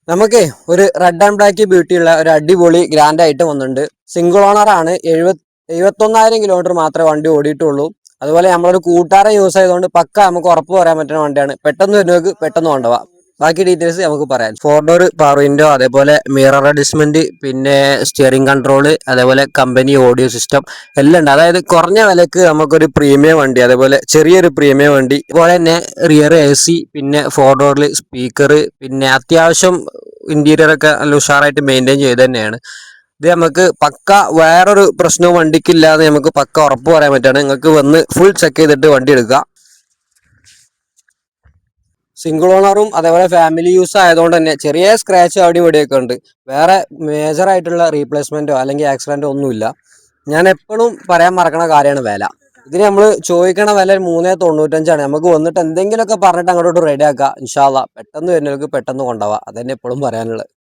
നമുക്ക് ഒരു red and black beauty ഉള്ള ഒരു അടിപൊളി ഗ്രാൻഡ് ആയിട്ട് വന്നിട്ടുണ്ട്. സിംഗിൾ ഓണർ ആണ്. 71,000 കിലോമീറ്റർ മാത്രമേ വണ്ടി ഓടിയിട്ടുള്ളൂ. അതുപോലെ നമ്മളൊരു കൂട്ടുകാരെ യൂസ് ചെയ്തുകൊണ്ട് പക്ക നമുക്ക് ഉറപ്പ് പറയാൻ പറ്റുന്ന വണ്ടിയാണ്. പെട്ടെന്ന് വരുന്നവർക്ക് പെട്ടെന്ന് കൊണ്ടുപോവാം. ബാക്കി ഡീറ്റെയിൽസ് നമുക്ക് പറയാം. 4 ഡോർ പവർ വിൻഡോ, അതേപോലെ മിറർ അഡ്ജസ്റ്റ്മെന്റ്, പിന്നെ സ്റ്റിയറിംഗ് കൺട്രോള്, അതേപോലെ കമ്പനി ഓഡിയോ സിസ്റ്റം എല്ലാം ഉണ്ട്. അതായത് കുറഞ്ഞ വിലക്ക് നമുക്കൊരു പ്രീമിയം വണ്ടി, അതേപോലെ ചെറിയൊരു പ്രീമിയം വണ്ടി. അതുപോലെ തന്നെ റിയർ AC, പിന്നെ 4 ഡോറിൽ സ്പീക്കർ, പിന്നെ അത്യാവശ്യം ഇന്റീരിയർ ഒക്കെ നല്ല ഉഷാറായിട്ട് മെയിൻറ്റെയിൻ ചെയ്ത് തന്നെയാണ്. ഇത് നമുക്ക് പക്ക വേറൊരു പ്രശ്നവും വണ്ടിക്കില്ലാതെ നമുക്ക് പക്ക ഉറപ്പ് പറയാൻ പറ്റുകയാണ്. നിങ്ങൾക്ക് വന്ന് ഫുൾ ചെക്ക് ചെയ്തിട്ട് വണ്ടി എടുക്കുക. സിംഗിൾ ഓണറും അതേപോലെ ഫാമിലി യൂസ് ആയതുകൊണ്ട് തന്നെ ചെറിയ സ്ക്രാച്ച് അവിടെ ഇവിടെയൊക്കെ ഉണ്ട്. വേറെ മേജർ ആയിട്ടുള്ള റീപ്ലേസ്മെന്റോ അല്ലെങ്കിൽ ആക്സിഡന്റോ ഒന്നുമില്ല. ഞാൻ എപ്പോഴും പറയാൻ മറക്കണ കാര്യമാണ് വില. ഇതിന് നമ്മൾ ചോദിക്കണ വില 3,95 നമുക്ക് വന്നിട്ട് എന്തെങ്കിലുമൊക്കെ പറഞ്ഞിട്ട് അങ്ങോട്ട് റെഡി ആക്കുക. ഇൻഷാ അള്ളാ പെട്ടെന്ന് വരുന്നവർക്ക് പെട്ടെന്ന് കൊണ്ടുപോവാം. അതന്നെ എപ്പോഴും പറയാനുള്ളത്.